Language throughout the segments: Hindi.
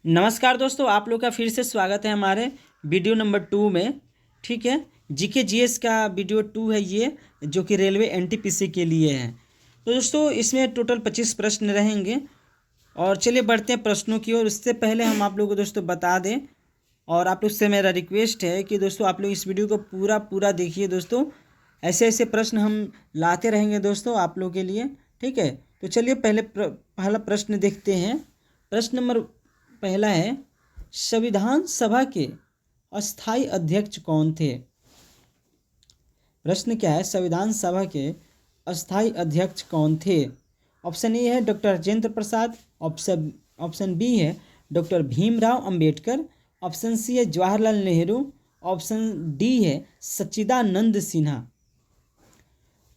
नमस्कार दोस्तों, आप लोग का फिर से स्वागत है हमारे वीडियो नंबर 2 में। ठीक है, जीके जीएस का वीडियो 2 है ये, जो कि रेलवे एनटीपीसी के लिए है। तो दोस्तों इसमें टोटल 25 प्रश्न रहेंगे। और चलिए बढ़ते हैं प्रश्नों की ओर। उससे पहले हम आप लोग को दोस्तों बता दें, और आप लोग से मेरा रिक्वेस्ट है कि दोस्तों आप लोग इस वीडियो को पूरा देखिए दोस्तों। ऐसे ऐसे प्रश्न हम लाते रहेंगे दोस्तों आप लोग के लिए। ठीक है, तो चलिए पहला प्रश्न देखते हैं। प्रश्न नंबर पहला है, संविधान सभा के अस्थाई अध्यक्ष कौन थे? प्रश्न क्या है, संविधान सभा के अस्थाई अध्यक्ष कौन थे? ऑप्शन ए है doctor Rajendra Prasad, option B है doctor Bhimrao Ambedkar, option C है जवाहरलाल नेहरू, ऑप्शन डी है सच्चिदानंद सिन्हा।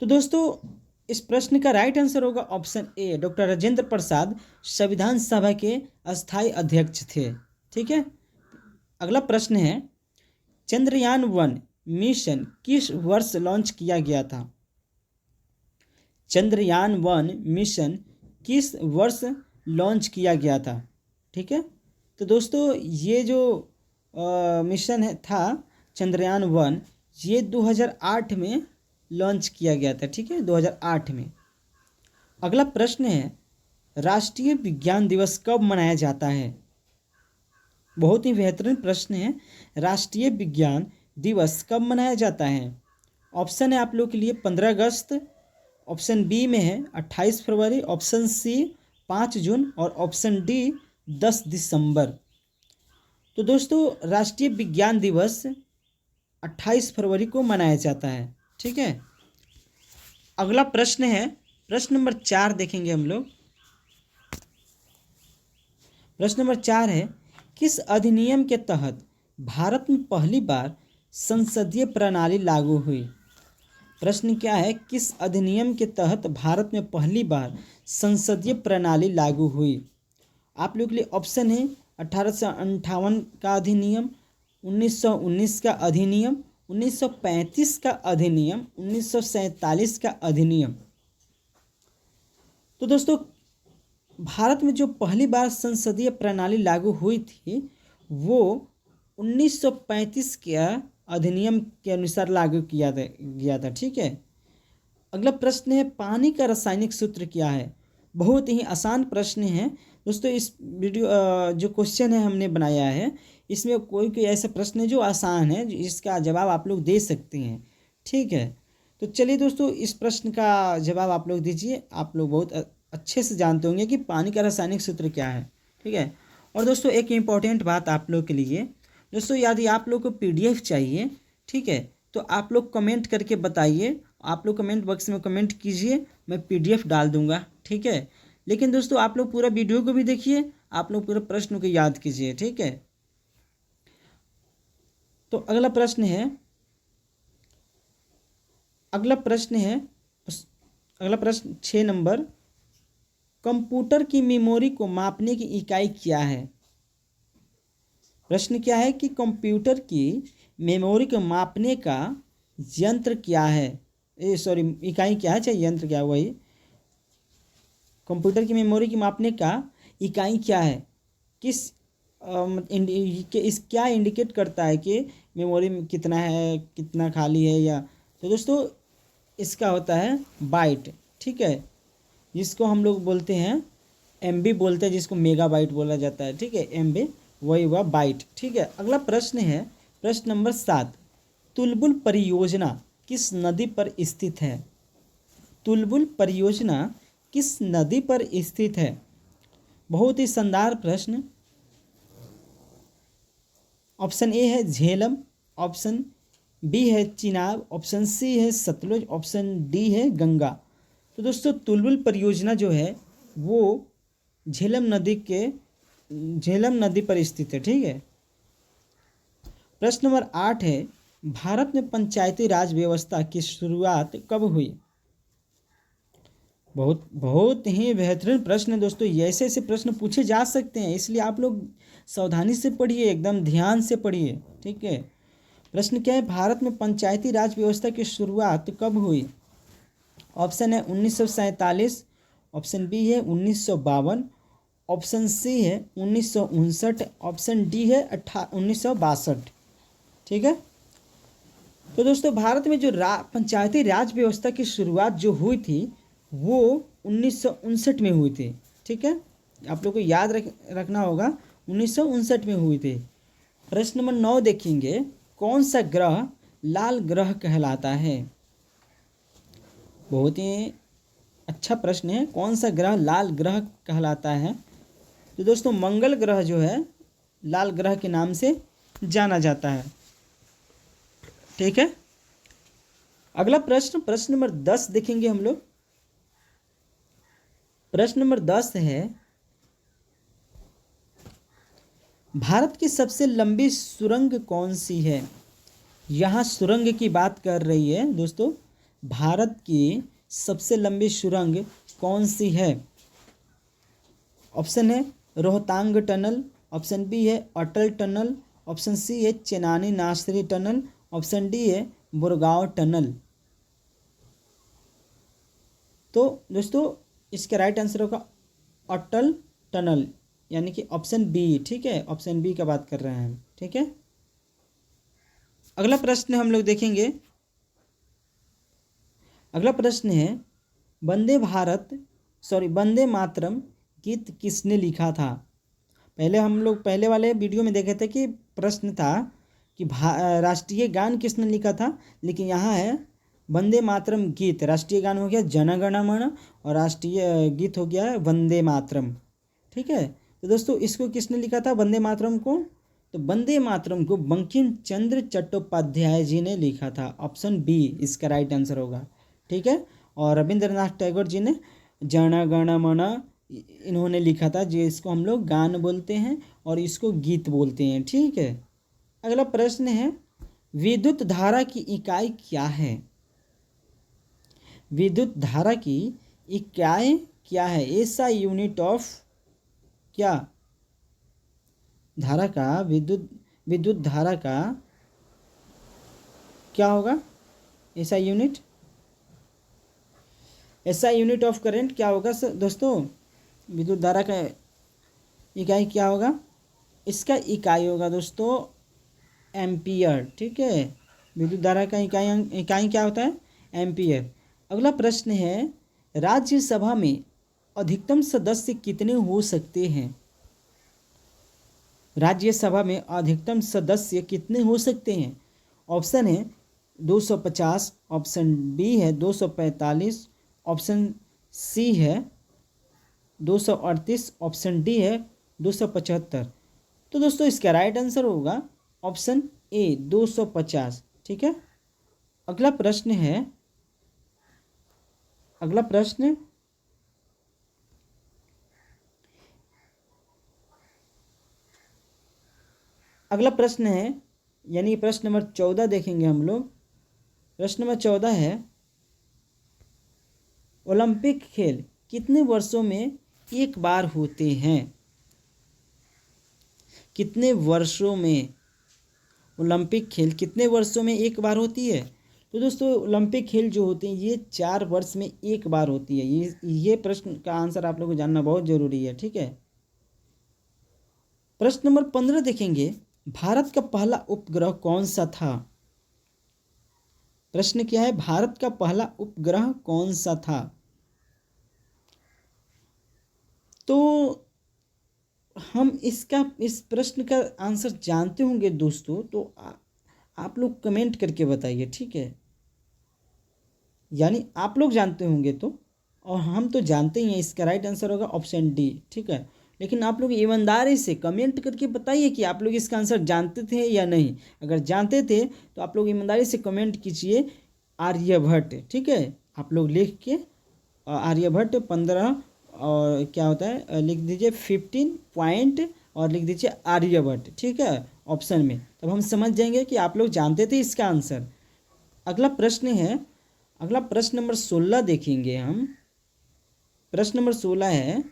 तो दोस्तों इस प्रश्न का राइट आंसर होगा ऑप्शन ए, डॉक्टर राजेंद्र प्रसाद संविधान सभा के अस्थाई अध्यक्ष थे। ठीक है, अगला प्रश्न है, चंद्रयान-1 मिशन किस वर्ष लॉन्च किया गया था? चंद्रयान-1 मिशन किस वर्ष लॉन्च किया गया था? ठीक है, तो दोस्तों ये जो मिशन था चंद्रयान-1, ये 2008 में लॉन्च किया गया था। ठीक है, 2008 में। अगला प्रश्न है, राष्ट्रीय विज्ञान दिवस कब मनाया जाता है? बहुत ही बेहतरीन प्रश्न है, राष्ट्रीय विज्ञान दिवस कब मनाया जाता है? ऑप्शन है आप लोग के लिए 15 अगस्त, ऑप्शन बी में है 28 फरवरी, ऑप्शन सी 5 जून और ऑप्शन डी 10 दिसंबर। तो दोस्तों राष्ट्रीय विज्ञान दिवस 28 फरवरी को मनाया जाता है। ठीक है, अगला प्रश्न है, प्रश्न नंबर 4 देखेंगे हम लोग। प्रश्न नंबर 4 है, किस अधिनियम के तहत भारत में पहली बार संसदीय प्रणाली लागू हुई? प्रश्न क्या है, किस अधिनियम के तहत भारत में पहली बार संसदीय प्रणाली लागू हुई? आप लोग के लिए ऑप्शन है 1858 का अधिनियम, 1919 का अधिनियम, 1935 का अधिनियम, 1947 का अधिनियम। तो दोस्तों भारत में जो पहली बार संसदीय प्रणाली लागू हुई थी वो 1935 के अधिनियम के अनुसार लागू किया गया था। ठीक है, अगला प्रश्न है, पानी का रासायनिक सूत्र क्या है? बहुत ही आसान प्रश्न है दोस्तों। इस वीडियो जो क्वेश्चन है हमने बनाया है, इसमें कोई ऐसा प्रश्न है जो आसान है, इसका जवाब आप लोग दे सकते हैं। ठीक है, तो चलिए दोस्तों इस प्रश्न का जवाब आप लोग दीजिए। आप लोग बहुत अच्छे से जानते होंगे कि पानी का रासायनिक सूत्र क्या है। ठीक है, और दोस्तों एक इम्पॉर्टेंट बात आप लोग के लिए दोस्तों, यदि आप लोग को पीडीएफ चाहिए, ठीक है, तो आप लोग कमेंट करके बताइए। आप लोग कमेंट बॉक्स में कमेंट कीजिए, मैं पीडीएफ डाल दूंगा। ठीक है, लेकिन दोस्तों आप लोग पूरा वीडियो को भी देखिए, आप लोग पूरे प्रश्न को याद कीजिए। ठीक है, तो अगला प्रश्न है, अगला प्रश्न 6 नंबर, कंप्यूटर की मेमोरी को मापने की इकाई क्या है? प्रश्न क्या है कि कंप्यूटर की मेमोरी को मापने का यंत्र क्या है? इकाई क्या है, चाहे यंत्र क्या है, वही कंप्यूटर की मेमोरी की मापने का इकाई क्या है? इस क्या इंडिकेट करता है कि मेमोरी में कितना है, कितना खाली है, या तो दोस्तों इसका होता है बाइट। ठीक है, जिसको हम लोग बोलते हैं एमबी बोलते हैं, जिसको मेगाबाइट बोला जाता है। ठीक है, एमबी वही हुआ बाइट। ठीक है, अगला प्रश्न है, प्रश्न नंबर 7, तुलबुल परियोजना किस नदी पर स्थित है? तुलबुल परियोजना किस नदी पर स्थित है? बहुत ही शानदार प्रश्न। ऑप्शन ए है झेलम, ऑप्शन बी है चिनाब, ऑप्शन सी है सतलुज, ऑप्शन डी है गंगा। तो दोस्तों तुलबुल परियोजना जो है वो झेलम नदी पर स्थित है। ठीक है, प्रश्न नंबर 8 है, भारत में पंचायती राज व्यवस्था की शुरुआत कब हुई? बहुत ही बेहतरीन प्रश्न है दोस्तों। ऐसे ऐसे प्रश्न पूछे जा सकते हैं, इसलिए आप लोग सावधानी से पढ़िए, एकदम ध्यान से पढ़िए। ठीक है, प्रश्न क्या है, भारत में पंचायती राज व्यवस्था की शुरुआत कब हुई? ऑप्शन है 1947, ऑप्शन बी है 1952, ऑप्शन सी है 1959, ऑप्शन डी है 1962। ठीक है। तो दोस्तों भारत में जो पंचायती राज व्यवस्था की शुरुआत जो हुई थी वो 1959 में हुई थी। ठीक है, आप लोग को याद रखना होगा 1959 में हुई थी। प्रश्न नंबर 9 देखेंगे, कौन सा ग्रह लाल ग्रह कहलाता है? बहुत ही अच्छा प्रश्न है, कौन सा ग्रह लाल ग्रह कहलाता है? तो दोस्तों मंगल ग्रह जो है लाल ग्रह के नाम से जाना जाता है। ठीक है। अगला प्रश्न नंबर 10 देखेंगे हम लोग। प्रश्न नंबर 10 है, भारत की सबसे लंबी सुरंग कौन सी है? यहाँ सुरंग की बात कर रही है दोस्तों। भारत की सबसे लंबी सुरंग कौन सी है? ऑप्शन है रोहतांग टनल, ऑप्शन बी है अटल टनल, ऑप्शन सी है चेनानी नासरी टनल, ऑप्शन डी है बुरगांव टनल। तो दोस्तों इसका राइट आंसर होगा अटल टनल, यानी कि ऑप्शन बी। ठीक है, ऑप्शन बी का बात कर रहे हैं हम। ठीक है। अगला प्रश्न हम लोग देखेंगे। अगला प्रश्न है, वंदे मातरम गीत किसने लिखा था? पहले हम लोग पहले वाले वीडियो में देखे थे कि प्रश्न था कि राष्ट्रीय गान किसने लिखा था, लेकिन यहाँ है वंदे मातरम गीत। राष्ट्रीय गान हो गया जन गण मन और राष्ट्रीय गीत हो गया वंदे मातरम। ठीक है। तो दोस्तों इसको किसने लिखा था वंदे मातरम को? तो वंदे मातरम को बंकिम चंद्र चट्टोपाध्याय जी ने लिखा था। ऑप्शन बी इसका राइट आंसर होगा। ठीक है। और रविंद्रनाथ टैगोर जी ने जन गण मन इन्होंने लिखा था, जिसको हम लोग गान बोलते हैं और इसको गीत बोलते हैं। ठीक है। अगला प्रश्न है, विद्युत धारा की इकाई क्या है? विद्युत धारा की इकाई क्या है? ऐसा यूनिट ऑफ क्या? धारा का विद्युत धारा का क्या होगा? ऐसा यूनिट ऑफ करंट क्या होगा दोस्तों? विद्युत धारा का इकाई क्या होगा? इसका इकाई होगा दोस्तों एम्पियर। ठीक है। विद्युत धारा का इकाई क्या होता है? एम्पियर। अगला प्रश्न है, राज्यसभा में अधिकतम सदस्य कितने हो सकते हैं? राज्यसभा में अधिकतम सदस्य कितने हो सकते हैं? ऑप्शन है 250, ऑप्शन बी है 245, ऑप्शन सी है 238, ऑप्शन डी है 275। तो दोस्तों इसका राइट आंसर होगा ऑप्शन ए 250। ठीक है। अगला प्रश्न है यानी प्रश्न नंबर 14 देखेंगे हम लोग। प्रश्न नंबर 14 है, ओलंपिक खेल कितने वर्षों में एक बार होते हैं? कितने वर्षों में ओलंपिक खेल कितने वर्षों में एक बार होती है? तो दोस्तों ओलंपिक खेल जो होते हैं ये 4 वर्ष में एक बार होती है। ये प्रश्न का आंसर आप लोगों को जानना बहुत जरूरी है। ठीक है। प्रश्न नंबर 15 देखेंगे, भारत का पहला उपग्रह कौन सा था? प्रश्न क्या है? भारत का पहला उपग्रह कौन सा था? तो हम इस प्रश्न का आंसर जानते होंगे दोस्तों, तो आप लोग कमेंट करके बताइए। ठीक है, यानी आप लोग जानते होंगे तो, और हम तो जानते ही हैं। इसका राइट आंसर होगा ऑप्शन डी। ठीक है। लेकिन आप लोग ईमानदारी से कमेंट करके बताइए कि आप लोग इसका आंसर जानते थे या नहीं। अगर जानते थे तो आप लोग ईमानदारी से कमेंट कीजिए आर्यभट्ट। ठीक है। आप लोग लिख के आर्यभट्ट 15 और क्या होता है लिख दीजिए 15 पॉइंट और लिख दीजिए आर्यभट्ट। ठीक है, ऑप्शन में। तब हम समझ जाएंगे कि आप लोग जानते थे इसका आंसर। अगला प्रश्न नंबर 16 देखेंगे हम। प्रश्न नंबर 16 है,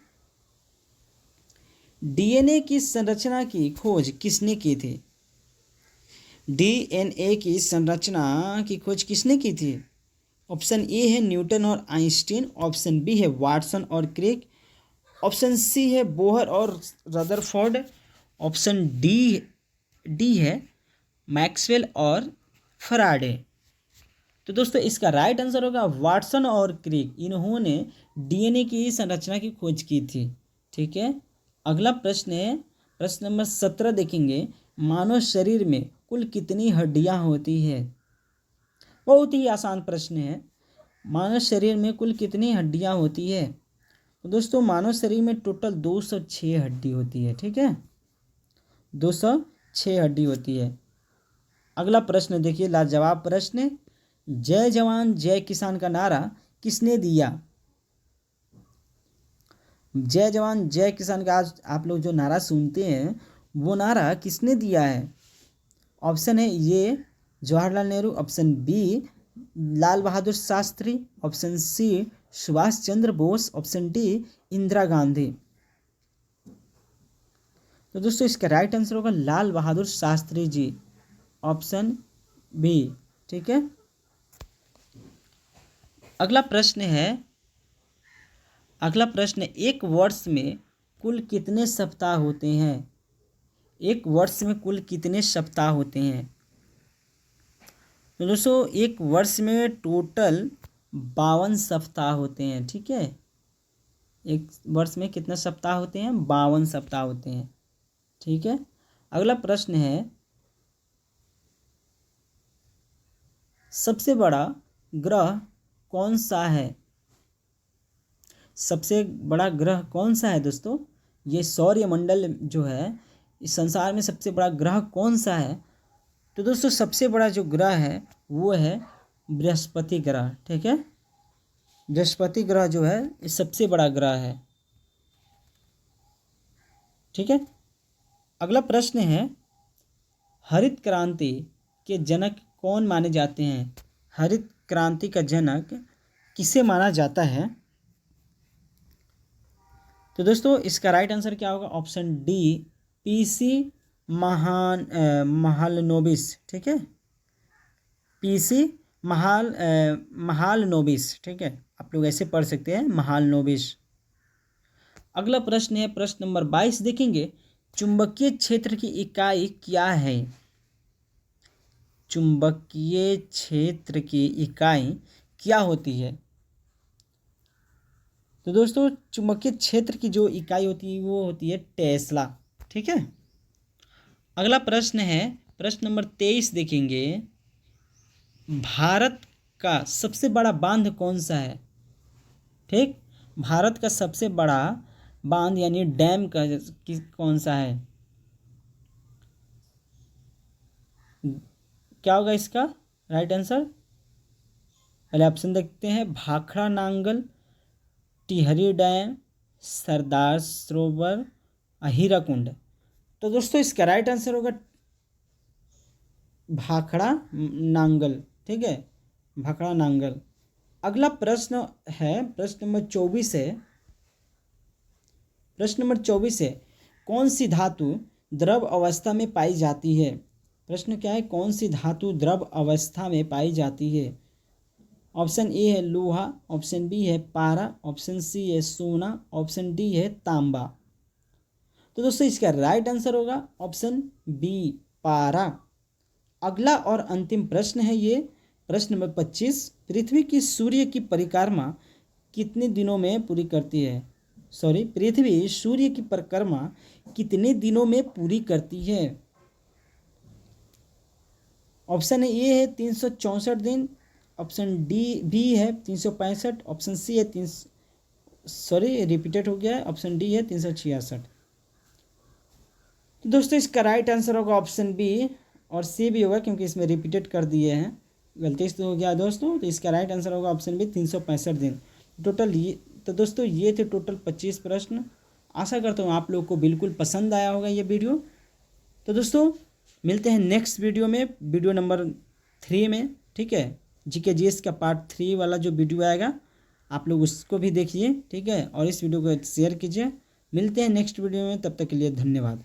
डीएनए की संरचना की खोज किसने की थी? डीएनए की संरचना की खोज किसने की थी? ऑप्शन ए है न्यूटन और आइंस्टीन, ऑप्शन बी है वाटसन और क्रिक, ऑप्शन सी है बोहर और रदरफोर्ड। ऑप्शन डी है मैक्सवेल और फराडे। तो दोस्तों इसका राइट आंसर होगा वाटसन और क्रिक। इन्होंने डीएनए की संरचना की खोज की थी। ठीक है, अगला प्रश्न है प्रश्न नंबर 17 देखेंगे। मानव शरीर में कुल कितनी हड्डियां होती है? बहुत ही आसान प्रश्न है। मानव शरीर में कुल कितनी हड्डियां होती है? तो दोस्तों मानव शरीर में टोटल 206 हड्डी होती है। ठीक है, 206 हड्डी होती है। अगला प्रश्न देखिए, लाजवाब प्रश्न। जय जवान जय किसान का नारा किसने दिया? जय जवान जय किसान का आज आप लोग जो नारा सुनते हैं वो नारा किसने दिया है? ऑप्शन है ए Jawaharlal Nehru, option B Lal Bahadur Shastri, option C Subhash Chandra Bose, option D Indira Gandhi. तो दोस्तों इसका राइट आंसर होगा लाल बहादुर शास्त्री जी, ऑप्शन बी। ठीक है, अगला प्रश्न एक वर्ष में कुल कितने सप्ताह होते हैं? एक वर्ष में कुल कितने सप्ताह होते हैं? तो दोस्तों एक वर्ष में टोटल 52 सप्ताह होते हैं। ठीक है, एक वर्ष में कितने सप्ताह होते हैं? 52 सप्ताह होते हैं। ठीक है, अगला प्रश्न है सबसे बड़ा ग्रह कौन सा है? सबसे बड़ा ग्रह कौन सा है दोस्तों? ये सौरमंडल जो है इस संसार में सबसे बड़ा ग्रह कौन सा है? तो दोस्तों सबसे बड़ा जो ग्रह है वो है बृहस्पति ग्रह। ठीक है, बृहस्पति ग्रह जो है ये सबसे बड़ा ग्रह है। ठीक है, अगला प्रश्न है हरित क्रांति के जनक कौन माने जाते हैं? हरित क्रांति का जनक किसे माना जाता है? तो दोस्तों इसका राइट आंसर क्या होगा? Option D PC Mahalanobis. ठीक है, पीसी महालनोबिस। ठीक है, आप लोग ऐसे पढ़ सकते हैं महालनोबिस। अगला प्रश्न है प्रश्न नंबर 22 देखेंगे। चुंबकीय क्षेत्र की इकाई क्या है? चुंबकीय क्षेत्र की इकाई क्या होती है? तो दोस्तों चुंबकीय क्षेत्र की जो इकाई होती है वो होती है टेस्ला। ठीक है, अगला प्रश्न है प्रश्न नंबर 23 देखेंगे। भारत का सबसे बड़ा बांध कौन सा है? ठीक, भारत का सबसे बड़ा बांध यानी डैम का कौन सा है? क्या होगा इसका राइट आंसर? पहले ऑप्शन देखते हैं। भाखड़ा नांगल, टिहरी डैम, सरदार सरोवर, हीराकुंड। तो दोस्तों इसका राइट आंसर होगा भाखड़ा नांगल। ठीक है, भाखड़ा नांगल। अगला प्रश्न है प्रश्न नंबर 24 है। प्रश्न नंबर 24 है कौन सी धातु द्रव अवस्था में पाई जाती है? प्रश्न क्या है? कौन सी धातु द्रव अवस्था में पाई जाती है? ऑप्शन ए है लोहा, ऑप्शन बी है पारा, ऑप्शन सी है सोना, ऑप्शन डी है तांबा। तो दोस्तों इसका राइट आंसर होगा ऑप्शन बी पारा। अगला और अंतिम प्रश्न है ये प्रश्न नंबर 25। पृथ्वी की सूर्य की परिक्रमा कितने दिनों में पूरी करती है? पृथ्वी सूर्य की परिक्रमा कितने दिनों में पूरी करती है? ऑप्शन ए है 364 दिन, ऑप्शन बी है 365, ऑप्शन सी है रिपीटेड हो गया है, ऑप्शन डी है 366। तो दोस्तों इसका राइट आंसर होगा ऑप्शन बी और सी भी होगा क्योंकि इसमें रिपीटेड कर दिए हैं, गलती से हो गया दोस्तों। तो इसका राइट आंसर होगा ऑप्शन बी 365 दिन टोटल। ये तो दोस्तों ये थे टोटल 25 प्रश्न। आशा करता हूँ आप लोग को बिल्कुल पसंद आया होगा ये वीडियो। तो दोस्तों मिलते हैं नेक्स्ट वीडियो में, वीडियो नंबर 3 में। ठीक है, जीके जीएस का पार्ट 3 वाला जो वीडियो आएगा आप लोग उसको भी देखिए। ठीक है, और इस वीडियो को शेयर कीजिए। मिलते हैं नेक्स्ट वीडियो में, तब तक के लिए धन्यवाद।